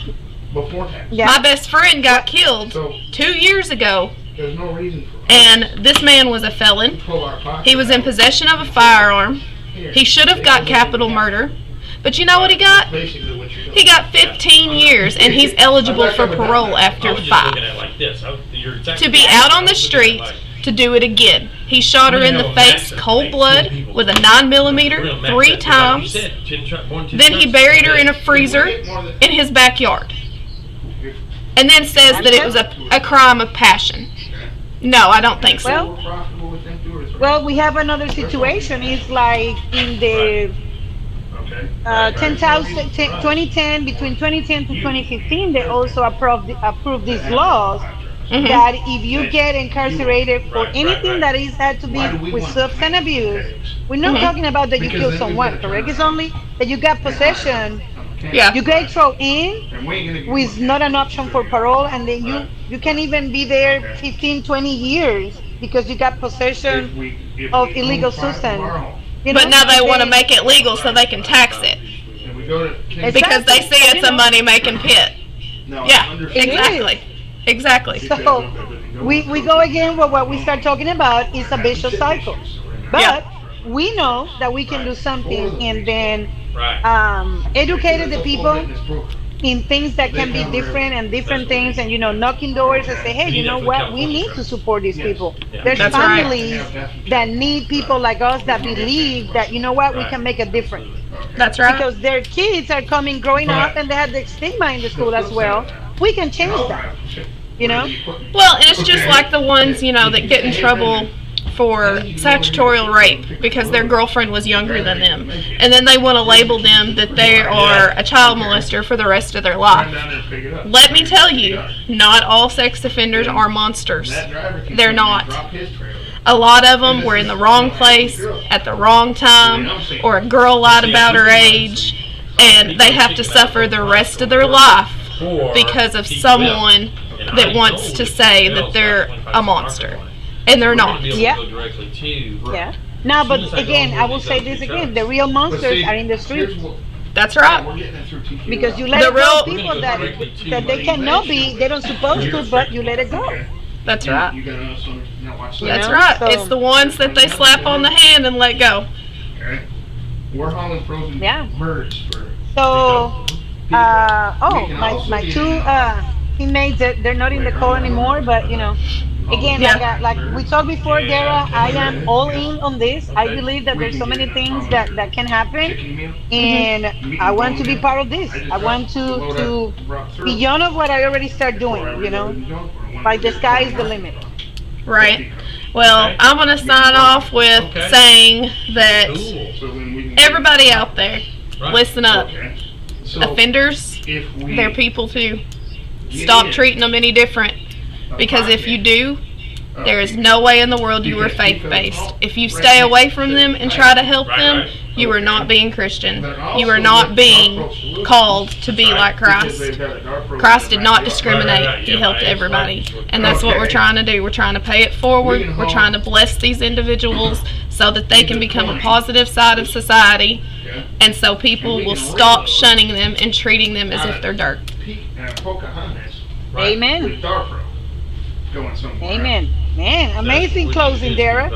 Yeah. My best friend got killed 2 years ago, There's no reason for us and this man was a felon. to pull our pockets He was in out. possession of a firearm. He should have got capital murder. But you know what he got? Basically what you're doing. He got 15 years, and he's eligible for parole I after was just 5. looking at it like this. You're exactly To be right. out on I the was looking at it street like, to do it again. He shot her in the face, cold blood, with a 9mm 3 times. Then he buried her in a freezer in his backyard. And then says that it was a crime of passion. No, I don't think so. Well, More profitable with them doers, right? Well, we have another situation. It's like in the Okay. 2010, between 2010 to 2015, they also approved these laws Mhm. that if you get incarcerated for anything that is had to be Why do we with want substance abuse, we're not Mhm. talking about that you Because kill then someone, we've got to correct? turn It's around. only that you got possession. Yeah. You get thrown in And we ain't gonna give with you not an option for parole, and then you can even be there 15, 20 years because you got possession of illegal substance. You know, But now they want to then- make it legal so they can tax it. And we go to. Exactly. Because they see it's a money-making pit. No, I Yeah, understand. exactly. Exactly. So we go again with what we start talking about is a vicious cycle. But Yeah. we know that we can do something and then Right. educated the people in things that can be different and different things, and knocking doors and say, hey, you know what, we need to support these people. There's That's right. families that need people like us that believe that, you know what, we can make a difference. That's right. Because their kids are growing up, and they have the stigma in the school as well. We can change that, you know? Well, and it's just like the ones, that get in trouble for statutory rape because their girlfriend was younger than them. And then they want to label them that they are a child molester for the rest of their life. Let me tell you, not all sex offenders are monsters. They're not. A lot of them were in the wrong place at the wrong time, or a girl lied about her age, and they have to suffer the rest of their life because of someone that wants to say that they're a monster. And they're not. Yeah. Yeah. No, but again, I will say this again: the real monsters are in the streets. That's right. Because you let The it go, real- people that they cannot be, they don't supposed to, but you let it go. That's right. You gotta know some, watch You That's know, right. so- It's the ones that they slap on the hand and let go. Okay. We're hauling frozen Yeah. birds for. So, my two teammates, they're not in the call anymore, but again, Yeah. like we talked before, Dara, I am all in on this. I believe that there's so many things that can happen, Chicken meal. and I want to be part of this. I want to beyond of what I already start doing, like the sky is the limit. Right. Well, I'm going to sign off with saying that So then we can. everybody out there, listen up. Okay. So Offenders, if we. they're people too. Stop treating them any different. Because if you do, there is no way in the world you are faith-based. If you stay away from them and try to help them, you are not being Christian. You are not being called to be like Christ. Christ did not discriminate. He helped everybody. And that's what we're trying to do. We're trying to pay it forward. We're trying to bless these individuals so that they can become a positive side of society. And so people will stop shunning them and treating them as if they're dirt. Pocahontas. Amen. With Darfro going somewhere. Amen. Man, amazing closing, Dara.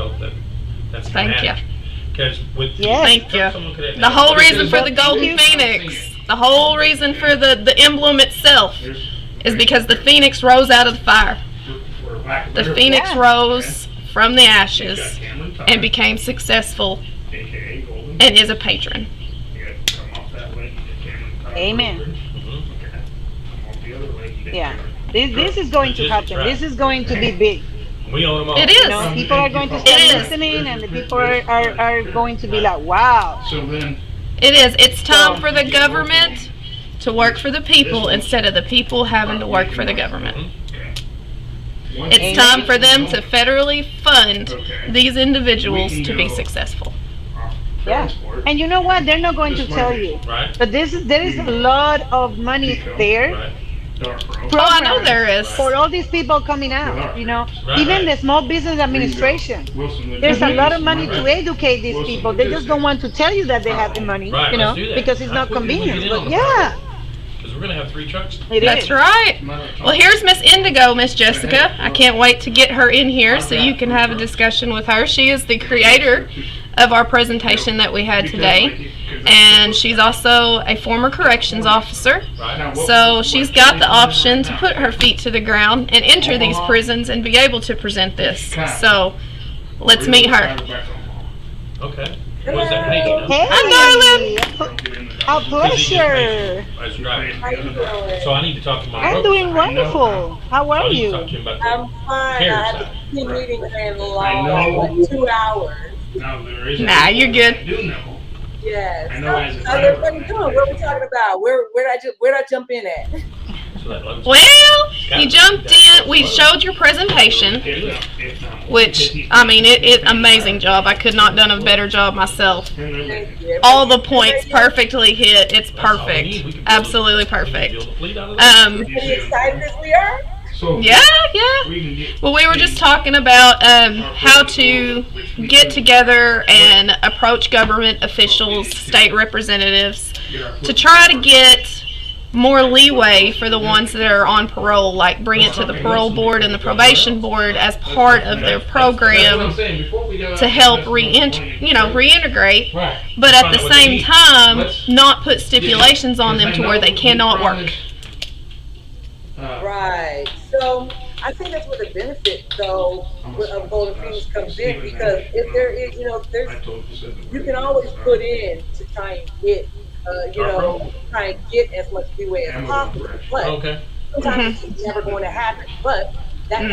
That's Thank you. Because with Yes. Thank you. The whole reason for the Golden Phoenix, the whole reason for the emblem itself is because the Phoenix rose out of the fire. The Phoenix Yeah. rose from the ashes and became successful and is a patron. Amen. Yeah. This is going to happen. This is going to be big. We own them all. It is. People are going to start It is. listening, and the people are going to be like, wow. So then. It is. It's time for the government to work for the people instead of the people having to work for the government. It's time for them to federally fund these individuals to be successful. Yeah. And you know what? They're not going to tell you. Right. But there is a lot of money there. Right. Dark road. Oh, I know programs there is. for all these people coming out, Right, even the right. small business administration. There's a lot of money to educate these people. They just don't want to tell you that they have the money, Right, let's do that. because it's That's not what we convenient. get in on But the yeah, Because we're going to have 3 trucks. it That's is. right. Well, here's Miss Indigo, Miss Jessica. I can't wait to get her in here so you can have a discussion with her. She is the creator of our presentation that we had today, and she's also a former corrections officer. Right. So she's got the option to put her feet to the ground and enter these prisons and be able to present this. So let's meet her. Okay. What is that page? Hey, Hi, a pleasure. That's right. So I need to talk to my I'm broker doing side. wonderful. How So I are need to you? talk to him about I'm the fine. carrier I had side. a team meeting ran I long, know. like 2 hours. Now there is. Nah, you're good. I do know. Yes. I know as a How's everybody doing? What are we talking about? Where did I jump in at? So that loves Well, you jumped in. We showed your presentation, which, I mean, it's amazing job. I could not done a better job myself. Thank you. All the points perfectly hit. It's perfect. Absolutely perfect. Pretty excited as we are. So Yeah, yeah. we can get. Well, we were just talking about how to get together and approach government officials, state representatives, to try to get more leeway for the ones that are on parole, like bring it to the parole board and the probation board as part of their program to help reintegrate, but at the same time not put stipulations on them to where they cannot work. Right. So I think that's where the benefit, though, of Golden Phoenix comes in, because if there is, you can always put in to try and get, try and get as much leeway as possible. But Okay. sometimes it's never going to happen. But that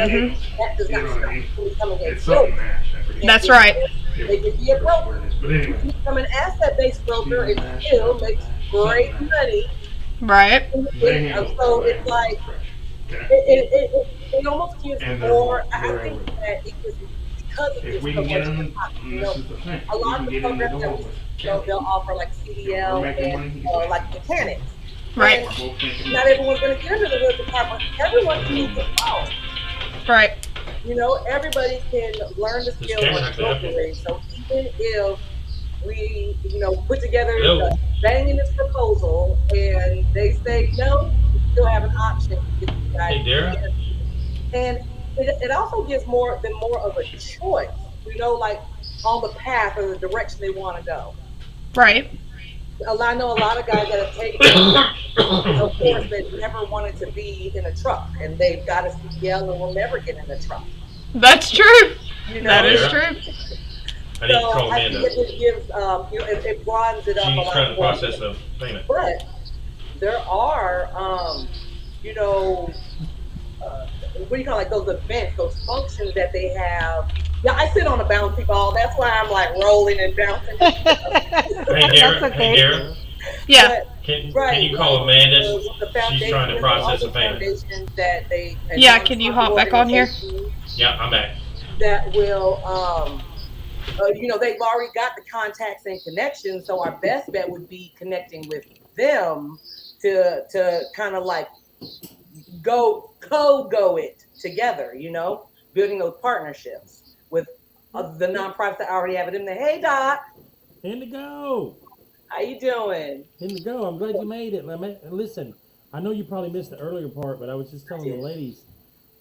does not stop you from becoming a It's broker. something that I forget. That's right. They can be a broker. But anyway. Become an asset-based broker, it still makes great money. Right. So it's like, it almost gives And more. I they're think that it gives, because it If gives we so can get much them, you this know, is the thing. a lot of We the can get in the programs door that with they'll offer like CDL and like mechanics. Right. And not everyone's going to get into the hood department. Everyone needs a phone. Right. Everybody can learn the skill of brokerage. So even if we, put together banging this proposal and they say no, we still have an option to get these guys. Hey, Dara. And it also gives more of a choice, like on the path or the direction they want to go. Right. I know a lot of guys that have taken, of course, they've never wanted to be in a truck, and they've got a CDL and will never get in a truck. That's true. That is true. I need to So call I think Amanda. it gives, it broadens it up a She's lot trying to more. process the payment. But there are, what do you call like those events, those functions that they have. Yeah, I sit on a bouncy ball. That's why I'm like rolling and bouncing. Hey, Dara. That's Hey, okay. Dara. Yeah. Can you call Amanda? She's trying to process the payment. Yeah, can you hop back on here? Yeah, I'm back. That will, they've already got the contacts and connections. So our best bet would be connecting with them to kind of like go it together, building those partnerships with the nonprofits that already have it in there. Hey, Doc, Indigo. how you doing? Indigo, I'm glad you made it. Listen, I know you probably missed the earlier part, but I was just telling the ladies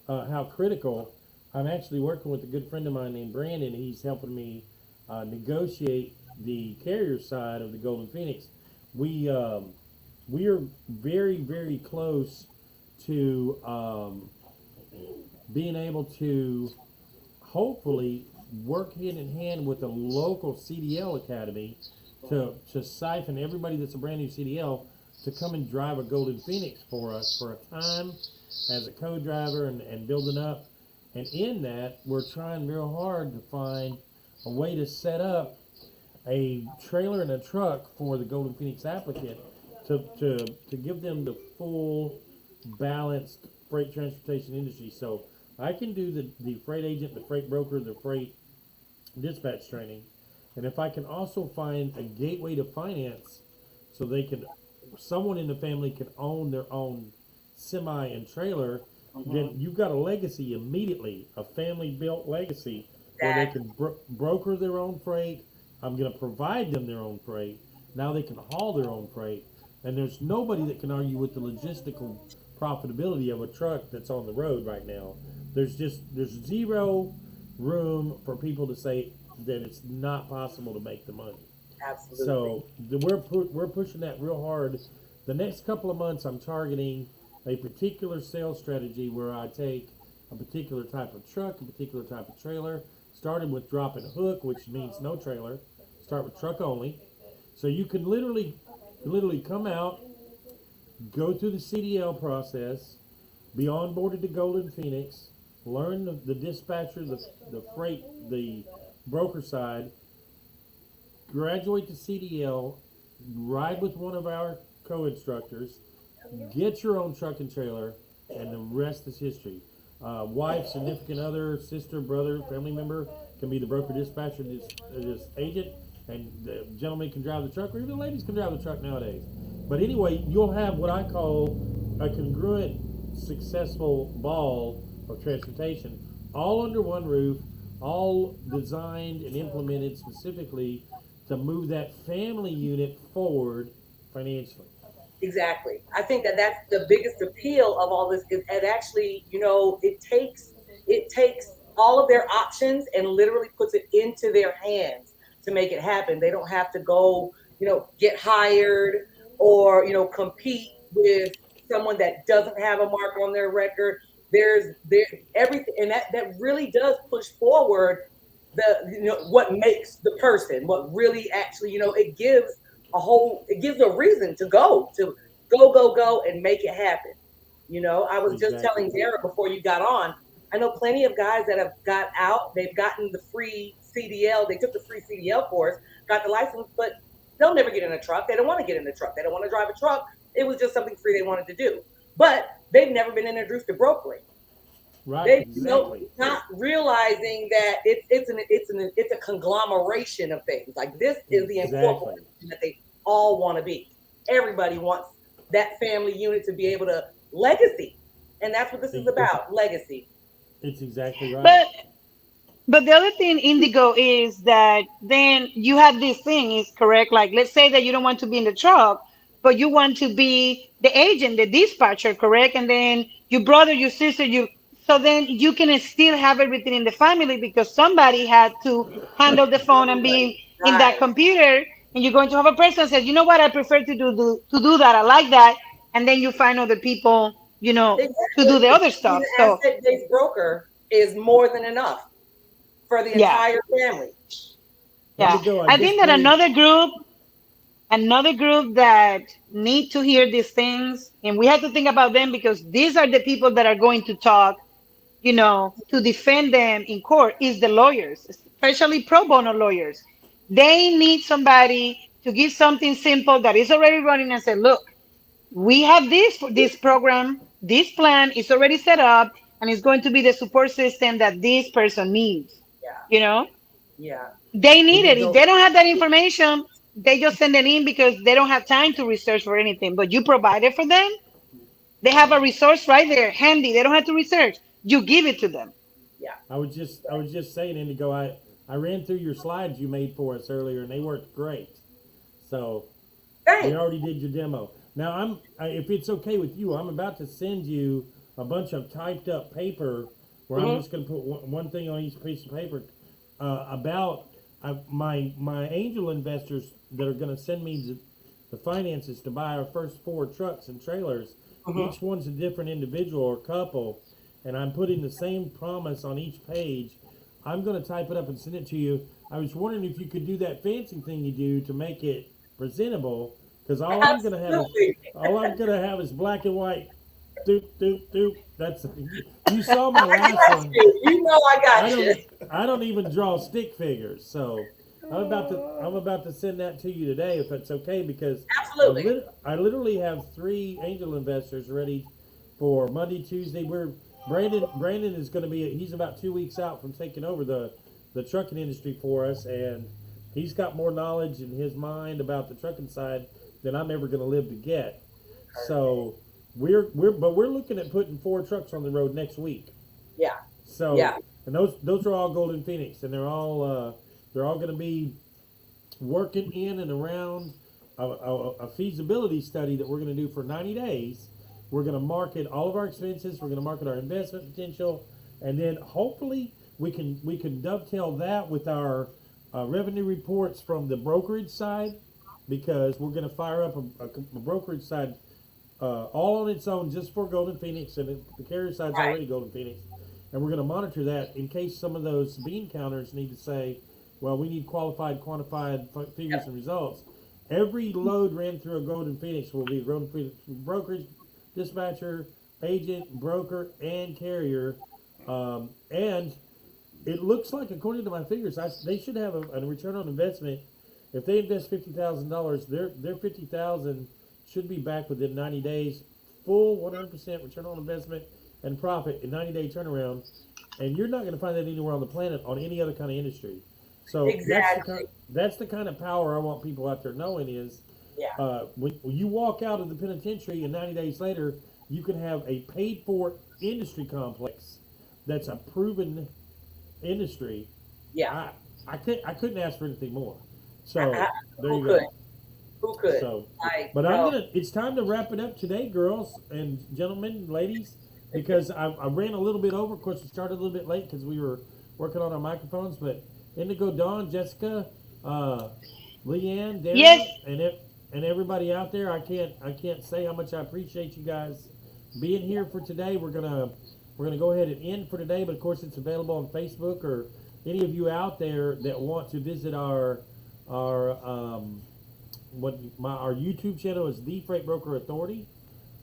how critical. I'm actually working with a good friend of mine named Brandon. He's helping me negotiate the carrier side of the Golden Phoenix. We are very, very close to being able to hopefully work hand in hand with a local CDL academy to siphon everybody that's a brand new CDL to come and drive a Golden Phoenix for us for a time as a co-driver and building up. And in that, we're trying real hard to find a way to set up a trailer and a truck for the Golden Phoenix applicant to give them the full balanced freight transportation industry. So I can do the freight agent, the freight broker, the freight dispatch training. And if I can also find a gateway to finance so someone in the family can own their own semi and trailer, then you've got a legacy immediately, a family built legacy where they can broker their own freight. I'm going to provide them their own freight. Now they can haul their own freight, and there's nobody that can argue with the logistical profitability of a truck that's on the road right now. There's zero room for people to say that it's not possible to make the money. Absolutely. So we're pushing that real hard. The next couple of months, I'm targeting a particular sales strategy where I take a particular type of truck, a particular type of trailer, starting with dropping a hook, which means no trailer. Start with truck only. So you can literally come out, go through the CDL process, be onboarded to Golden Phoenix, learn the dispatcher, the freight, the broker side, graduate to CDL, ride with one of our co-instructors, get your own truck and trailer, and the rest is history. Wife, significant other, sister, brother, family member can be the broker dispatcher, this agent, and the gentleman can drive the truck, or even the ladies can drive the truck nowadays. But anyway, you'll have what I call a congruent, successful ball of transportation, all under one roof, all designed and implemented specifically to move that family unit forward financially. Exactly. I think that that's the biggest appeal of all this is it actually, it takes all of their options and literally puts it into their hands to make it happen. They don't have to go, get hired or, compete with someone that doesn't have a mark on their record. There's everything, and that really does push forward what makes the person, what really actually, it gives a reason to go and make it happen. I was just telling Dara before you got on, I know plenty of guys that have got out, they've gotten the free CDL, they took the free CDL course, got the license, but they'll never get in a truck. They don't want to get in a truck. They don't want to drive a truck. It was just something free they wanted to do. But they've never been introduced to brokering. Right, They exactly. not realizing that it's a conglomeration of things. Like this is the incorporation that they all want to be. Everybody wants that family unit to be able to legacy, and that's what this is about, legacy. It's exactly right. But the other thing, Indigo, is that then you have this thing, is correct. Like, let's say that you don't want to be in the truck, but you want to be the agent, the dispatcher, correct? And then your brother, your sister, so then you can still have everything in the family because somebody had to handle the phone and be in that computer. And you're going to have a person that says, you know what, I prefer to do that. I like that. And then you find other people, to do the other stuff. An So asset-based broker is more than enough for the entire family. Yeah, I think that another group that need to hear these things, and we have to think about them because these are the people that are going to talk, to defend them in court, is the lawyers, especially pro bono lawyers. They need somebody to give something simple that is already running and say, look, we have this program, this plan is already set up, and it's going to be the support system that this person needs. Yeah. They need it. If they don't have that information, they just send it in because they don't have time to research for anything. But you provide it for them. They have a resource right there, handy. They don't have to research. You give it to them. Yeah. I was just saying, Indigo, I ran through your slides you made for us earlier, and they worked great. So we already did your demo. Now if it's okay with you, I'm about to send you a bunch of typed up paper where I'm just going to put one thing on each piece of paper about my angel investors that are going to send me the finances to buy our first 4 trucks and trailers. Each one's a different individual or couple, and I'm putting the same promise on each page. I'm going to type it up and send it to you. I was wondering if you could do that fancy thing you do to make it presentable, because all I'm going to have is black and white. Doop doop doop. That's you saw my last one. I got you. I don't even draw stick figures, so I'm about to send that to you today, if it's okay, because absolutely. I literally have 3 angel investors ready for Monday, Tuesday. Brandon is going to he's about 2 weeks out from taking over the trucking industry for us, and he's got more knowledge in his mind about the trucking side than I'm ever going to live to get. So we're looking at putting 4 trucks on the road next week. Yeah. So Yeah. and those are all Golden Phoenix, and they're all going to be working in and around a feasibility study that we're going to do for 90 days. We're going to market all of our expenses. We're going to market our investment potential, and then hopefully we can dovetail that with our revenue reports from the brokerage side, because we're going to fire up a brokerage side all on its own just for Golden Phoenix, and the carrier side's Right. already Golden Phoenix, and we're going to monitor that in case some of those bean counters need to say, well, we need qualified, quantified figures and results. Every load ran through a Golden Phoenix will be a Golden Phoenix brokerage, dispatcher, agent, broker, and carrier, and it looks like, according to my figures, they should have a return on investment. If they invest $50,000, their $50,000 should be back within 90 days, full 100% return on investment and profit in 90-day turnaround. And you're not going to find that anywhere on the planet on any other kind of industry. So Exactly. that's the kind of power I want people out there knowing is, Yeah. when you walk out of the penitentiary and 90 days later, you can have a paid-for industry complex that's a proven industry. Yeah. I couldn't ask for anything more. So there Who you could? go. Who could? So, Like, but no. it's time to wrap it up today, girls and gentlemen, ladies, because I ran a little bit over. Of course, we started a little bit late because we were working on our microphones. But Indigo, Dawn, Jessica, Leanne, Darren, Yes. and everybody out there, I can't say how much I appreciate you guys being here for today. We're gonna go ahead and end for today, but of course, it's available on Facebook, or any of you out there that want to visit our YouTube channel is The Freight Broker Authority,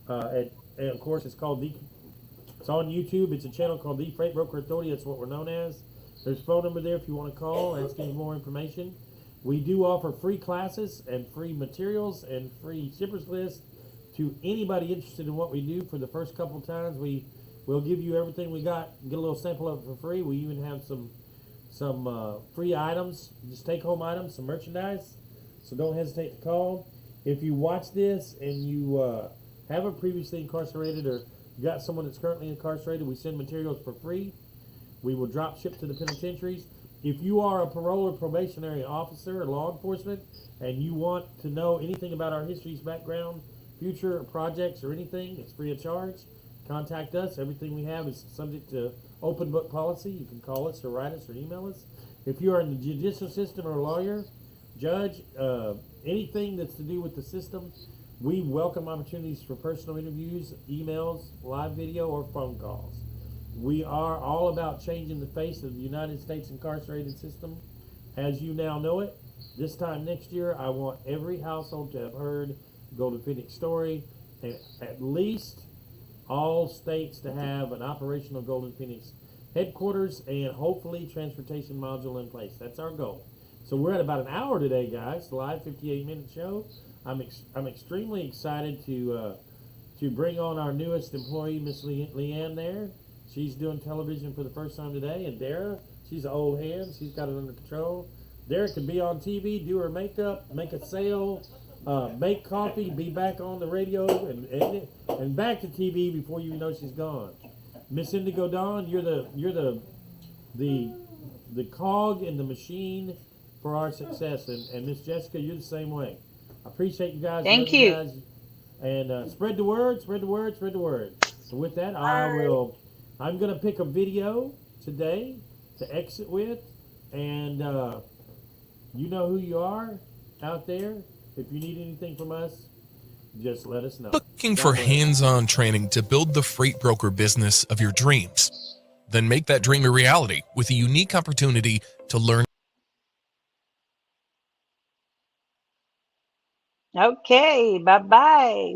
and of course it's on YouTube. It's a channel called The Freight Broker Authority. That's what we're known as. There's a phone number there if you want to call, ask any more information. We do offer free classes and free materials and free shippers list to anybody interested in what we do. For the first couple times, we'll give you everything we got, get a little sample of it for free. We even have some free items, just take home items, some merchandise. So don't hesitate to call. If you watch this and you haven't previously incarcerated, or you got someone that's currently incarcerated, we send materials for free. We will drop ship to the penitentiaries. If you are a parole or probationary officer or law enforcement and you want to know anything about our histories, background, future projects, or anything, it's free of charge. Contact us. Everything we have is subject to open book policy. You can call us or write us or email us. If you are in the judicial system or a lawyer, judge, anything that's to do with the system, we welcome opportunities for personal interviews, emails, live video, or phone calls. We are all about changing the face of the United States incarcerated system as you now know it. This time next year, I want every household to have heard Golden Phoenix story, and at least all states to have an operational Golden Phoenix headquarters and hopefully transportation module in place. That's our goal. So we're at about an hour today, guys. Live 58-minute show. I'm extremely excited to bring on our newest employee, Miss Leanne. There, she's doing television for the first time today, and Dara, she's an old hand. She's got it under control. Dara can be on TV, do her makeup, make a sale, make coffee, be back on the radio, and back to TV before you know she's gone. Miss Indigo Dawn, you're the cog in the machine for our success, and Miss Jessica, you're the same way. I appreciate you guys. Thank Love you. guys. And spread the word, spread the word, spread the word. So with that, I'm gonna pick a video today to exit with, and you know who you are out there. If you need anything from us, just let us know. Looking for hands-on training to build the freight broker business of your dreams? Then make that dream a reality with a unique opportunity to learn. Okay, bye-bye.